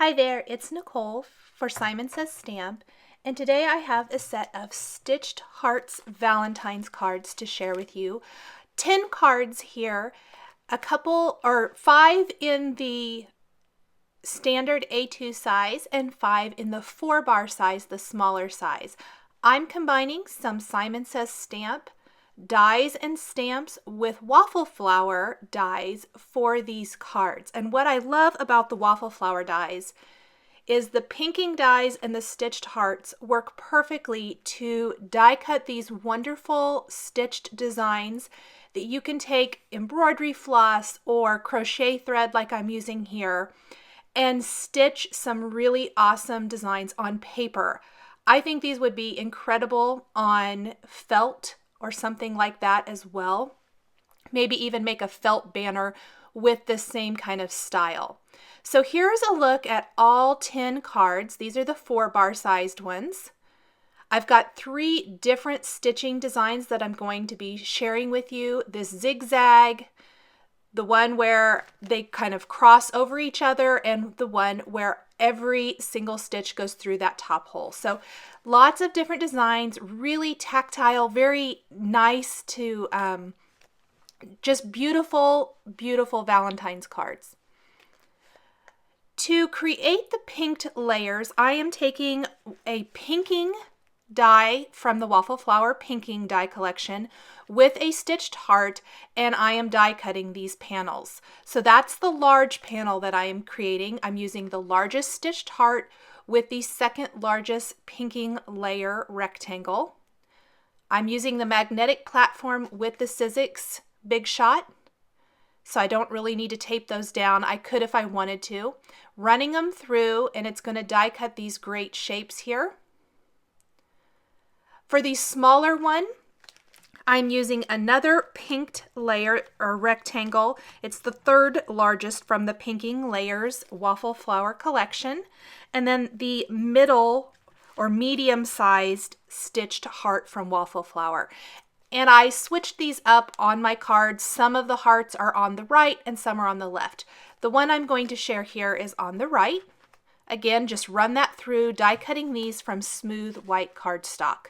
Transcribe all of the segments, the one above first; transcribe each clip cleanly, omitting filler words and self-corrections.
Hi there, it's Nicole for Simon Says Stamp, and today I have a set of Stitched Hearts Valentine's cards to share with you. 10 cards here, a couple or 5 in the standard A2 size and 5 in the 4-bar size, the smaller size. I'm combining some Simon Says Stamp dies and stamps with waffle flower dies for these cards. And what I love about the waffle flower dies is the pinking dies and the stitched hearts work perfectly to die cut these wonderful stitched designs that you can take embroidery floss or crochet thread like I'm using here and stitch some really awesome designs on paper. I think these would be incredible on felt or something like that as well. Maybe even make a felt banner with the same kind of style. So here's a look at all 10 cards. These are the 4-bar sized ones. I've got 3 different stitching designs that I'm going to be sharing with you. This zigzag, the one where they kind of cross over each other, and the one where every single stitch goes through that top hole. So lots of different designs, really tactile, very nice to just beautiful, beautiful Valentine's cards. To create the pinked layers, I am taking a pinking die from the Waffle Flower Pinking Die Collection with a stitched heart, and I am die cutting these panels. So that's the large panel that I am creating. I'm using the largest stitched heart with the second largest pinking layer rectangle. I'm using the magnetic platform with the Sizzix Big Shot, so I don't really need to tape those down. I could if I wanted to. Running them through, and it's going to die cut these great shapes here. For the smaller one, I'm using another pinked layer or rectangle. It's the 3rd largest from the Pinking Layers Waffle Flower collection. And then the middle or medium-sized stitched heart from Waffle Flower. And I switched these up on my cards. Some of the hearts are on the right and some are on the left. The one I'm going to share here is on the right. Again, just run that through, die cutting these from smooth white cardstock.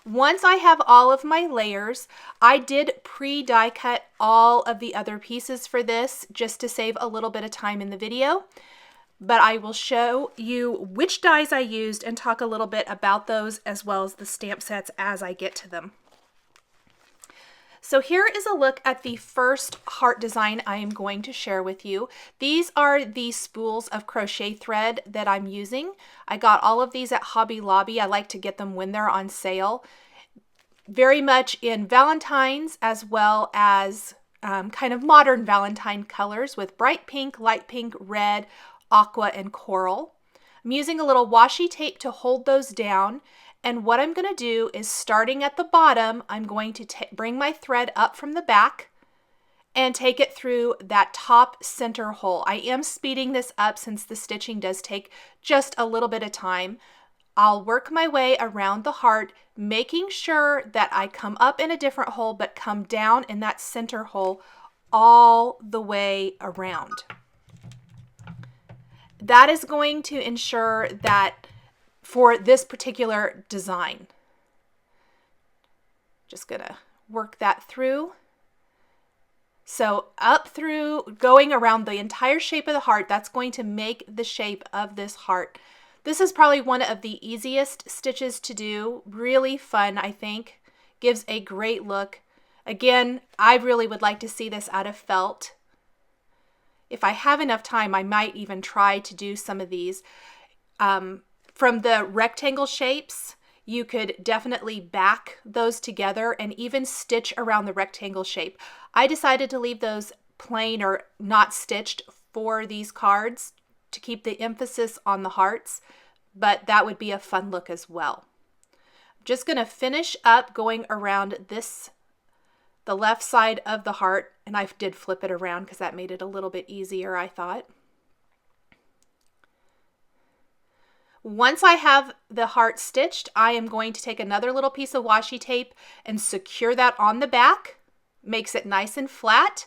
Once I have all of my layers, I did pre-die cut all of the other pieces for this just to save a little bit of time in the video. But I will show you which dies I used and talk a little bit about those as well as the stamp sets as I get to them. So here is a look at the first heart design I am going to share with you. These are the spools of crochet thread that I'm using. I got all of these at Hobby Lobby. I like to get them when they're on sale. Very much in Valentine's as well as kind of modern Valentine colors with bright pink, light pink, red, aqua, and coral. I'm using a little washi tape to hold those down. And what I'm going to do is, starting at the bottom, I'm going to bring my thread up from the back and take it through that top center hole. I am speeding this up since the stitching does take just a little bit of time. I'll work my way around the heart, making sure that I come up in a different hole but come down in that center hole all the way around. That is going to ensure that for this particular design. Just gonna work that through. So up through, going around the entire shape of the heart, that's going to make the shape of this heart. This is probably one of the easiest stitches to do. Really fun, I think. Gives a great look. Again, I really would like to see this out of felt. If I have enough time, I might even try to do some of these. From the rectangle shapes, you could definitely back those together and even stitch around the rectangle shape. I decided to leave those plain or not stitched for these cards to keep the emphasis on the hearts, but that would be a fun look as well. I'm just going to finish up going around the left side of the heart, and I did flip it around because that made it a little bit easier, I thought. Once I have the heart stitched, I am going to take another little piece of washi tape and secure that on the back. Makes it nice and flat.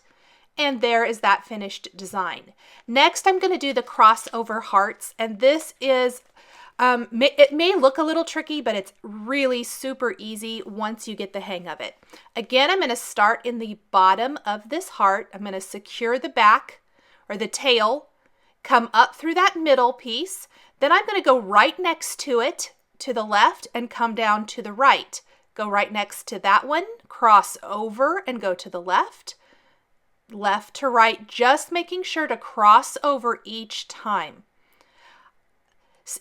And there is that finished design. Next, I'm going to do the crossover hearts, and this is, it may look a little tricky, but it's really super easy once you get the hang of it. Again, I'm going to start in the bottom of this heart. I'm going to secure the back or the tail, come up through that middle piece. Then I'm going to go right next to it to the left and come down to the right. Go right next to that one, cross over and go to the left. Left to right, just making sure to cross over each time.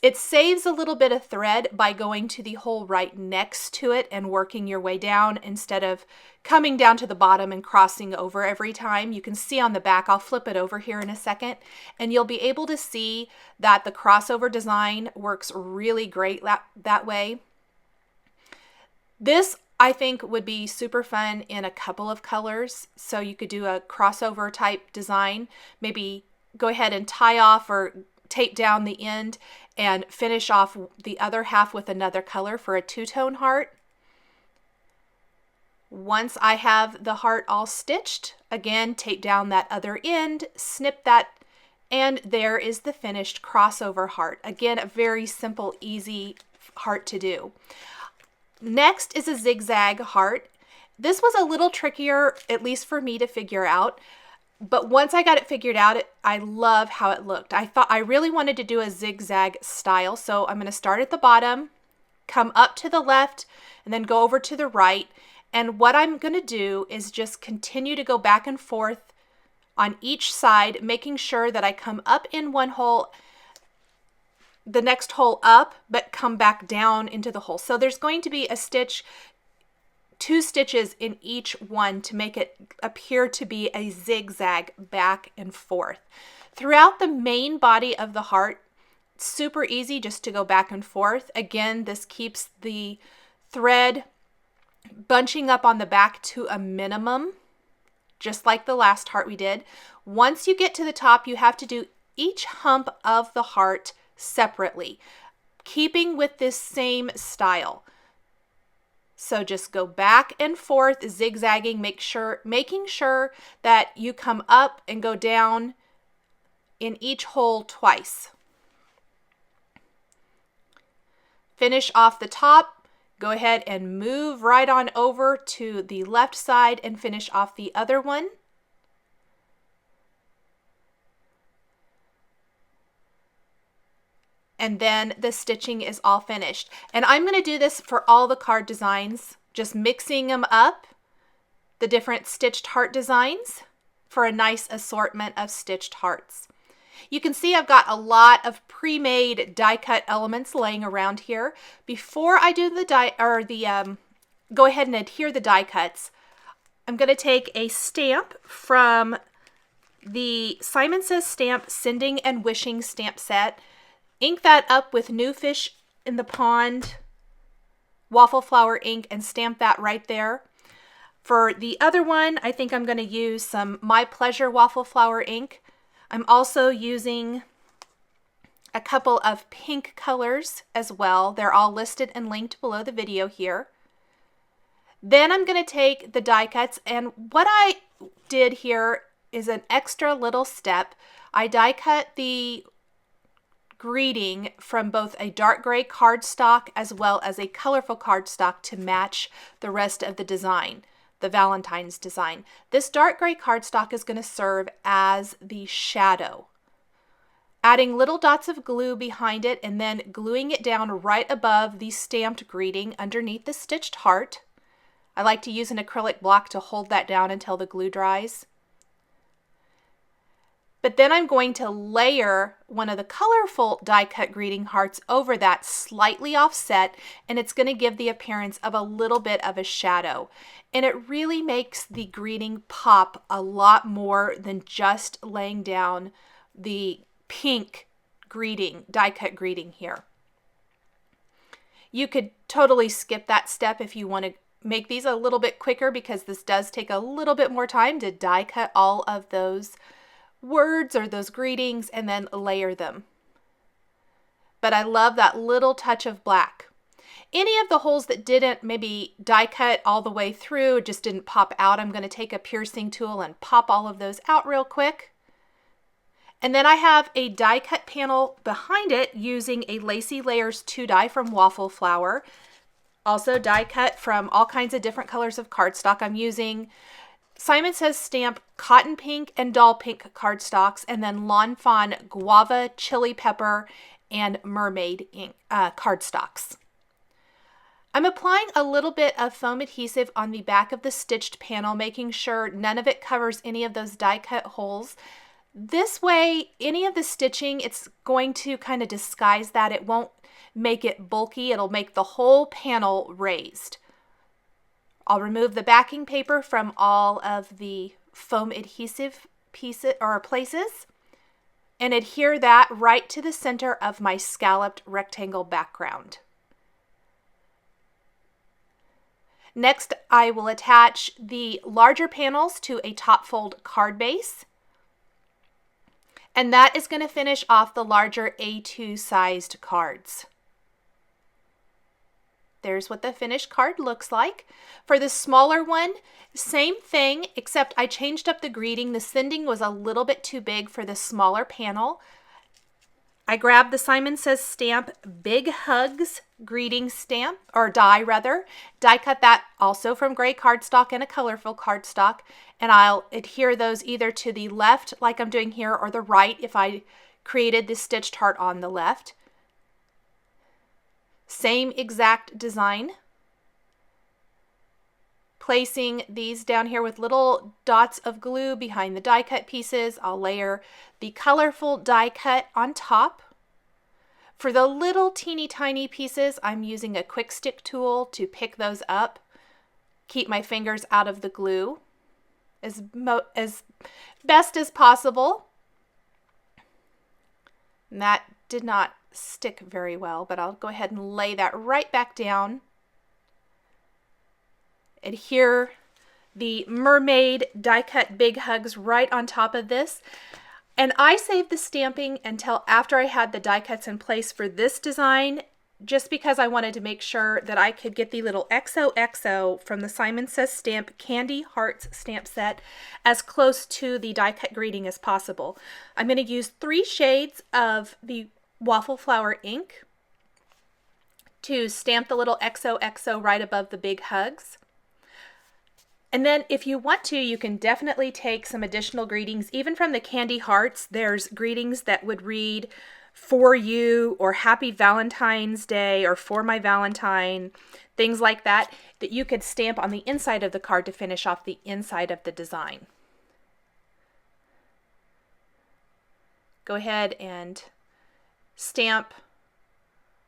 It saves a little bit of thread by going to the hole right next to it and working your way down instead of coming down to the bottom and crossing over every time. You can see on the back, I'll flip it over here in a second, and you'll be able to see that the crossover design works really great that way. This I think would be super fun in a couple of colors. So you could do a crossover type design, maybe go ahead and tie off or tape down the end and finish off the other half with another color for a two-tone heart. Once I have the heart all stitched, again, tape down that other end, snip that, and there is the finished crossover heart. Again, a very simple, easy heart to do. Next is a zigzag heart. This was a little trickier, at least for me to figure out, but once I got it figured out, I love how it looked. I thought I really wanted to do a zigzag style, so I'm going to start at the bottom, come up to the left, and then go over to the right. And what I'm going to do is just continue to go back and forth on each side, making sure that I come up in one hole, the next hole up, but come back down into the hole. So there's going to be a stitch, 2 stitches in each one to make it appear to be a zigzag back and forth. Throughout the main body of the heart, super easy just to go back and forth. Again, this keeps the thread bunching up on the back to a minimum, just like the last heart we did. Once you get to the top, you have to do each hump of the heart separately, keeping with this same style. So just go back and forth, zigzagging, making sure that you come up and go down in each hole twice. Finish off the top, go ahead and move right on over to the left side and finish off the other one. And then the stitching is all finished. And I'm going to do this for all the card designs, just mixing them up, the different stitched heart designs, for a nice assortment of stitched hearts. You can see I've got a lot of pre-made die cut elements laying around here. Before I do the go ahead and adhere the die cuts, I'm going to take a stamp from the Simon Says Stamp Sending and Wishing stamp set. Ink that up with New Fish in the Pond waffle flower ink and stamp that right there. For the other one, I think I'm going to use some My Pleasure waffle flower ink. I'm also using a couple of pink colors as well. They're all listed and linked below the video here. Then I'm going to take the die cuts, and what I did here is an extra little step. I die cut the greeting from both a dark gray cardstock as well as a colorful cardstock to match the rest of the design, the Valentine's design. This dark gray cardstock is going to serve as the shadow. Adding little dots of glue behind it and then gluing it down right above the stamped greeting underneath the stitched heart. I like to use an acrylic block to hold that down until the glue dries. But then I'm going to layer one of the colorful die cut greeting hearts over that, slightly offset, and it's going to give the appearance of a little bit of a shadow. And it really makes the greeting pop a lot more than just laying down the pink greeting, die cut greeting here. You could totally skip that step if you want to make these a little bit quicker, because this does take a little bit more time to die cut all of those words or those greetings and then layer them. But I love that little touch of black. Any of the holes that didn't maybe die cut all the way through, just didn't pop out, I'm going to take a piercing tool and pop all of those out real quick. And then I have a die cut panel behind it using a Lacy Layers 2 die from Waffle Flower. Also die cut from all kinds of different colors of cardstock. I'm using Simon Says Stamp Cotton Pink and Doll Pink cardstocks, and then Lawn Fawn Guava, Chili Pepper, and Mermaid ink cardstocks. I'm applying a little bit of foam adhesive on the back of the stitched panel, making sure none of it covers any of those die cut holes. This way, any of the stitching, it's going to kind of disguise that. It won't make it bulky. It'll make the whole panel raised. I'll remove the backing paper from all of the foam adhesive pieces or places and adhere that right to the center of my scalloped rectangle background. Next, I will attach the larger panels to a top fold card base. And that is going to finish off the larger A2 sized cards. There's what the finished card looks like. For the smaller one, same thing, except I changed up the greeting. The sending was a little bit too big for the smaller panel. I grabbed the Simon Says Stamp Big Hugs greeting stamp, or die rather. Die cut that also from gray cardstock and a colorful cardstock, and I'll adhere those either to the left like I'm doing here or the right if I created the stitched heart on the left. Same exact design. Placing these down here with little dots of glue behind the die cut pieces. I'll layer the colorful die cut on top. For the little teeny tiny pieces, I'm using a quick stick tool to pick those up. Keep my fingers out of the glue as best as possible. And that did not stick very well, but I'll go ahead and lay that right back down. Adhere the Mermaid die cut Big Hugs right on top of this. And I saved the stamping until after I had the die cuts in place for this design, just because I wanted to make sure that I could get the little XOXO from the Simon Says Stamp Candy Hearts stamp set as close to the die cut greeting as possible. I'm going to use 3 shades of the Waffle Flower ink to stamp the little XOXO right above the Big Hugs. And then if you want to, you can definitely take some additional greetings. Even from the Candy Hearts, there's greetings that would read "For You" or "Happy Valentine's Day" or "For My Valentine," things like that, that you could stamp on the inside of the card to finish off the inside of the design. Go ahead and stamp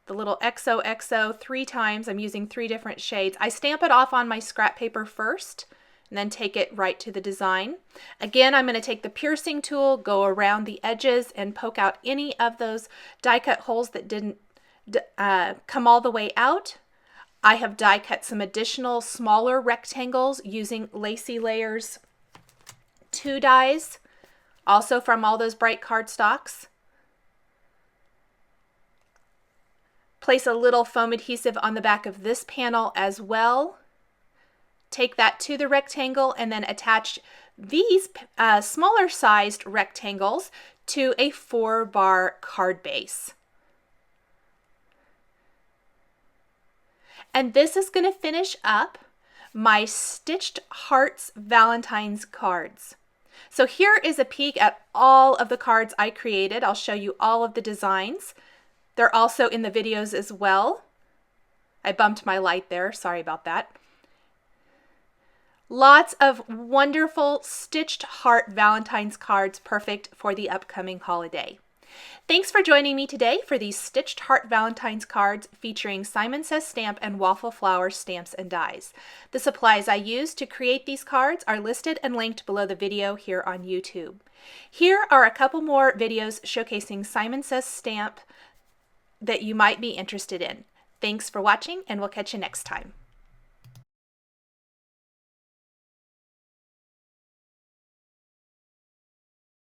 the little XOXO 3 times. I'm using 3 different shades. I stamp it off on my scrap paper first and then take it right to the design. Again, I'm going to take the piercing tool, go around the edges and poke out any of those die cut holes that didn't come all the way out. I have die cut some additional smaller rectangles using Lacy Layers 2 dies, also from all those bright cardstocks. Place a little foam adhesive on the back of this panel as well. Take that to the rectangle and then attach these smaller sized rectangles to a 4-bar card base. And this is going to finish up my Stitched Hearts Valentine's cards. So here is a peek at all of the cards I created. I'll show you all of the designs. They're also in the videos as well. I bumped my light there, sorry about that. Lots of wonderful Stitched Heart Valentine's cards, perfect for the upcoming holiday. Thanks for joining me today for these Stitched Heart Valentine's cards featuring Simon Says Stamp and Waffle Flower stamps and dies. The supplies I used to create these cards are listed and linked below the video here on YouTube. Here are a couple more videos showcasing Simon Says Stamp that you might be interested in. Thanks for watching, and we'll catch you next time.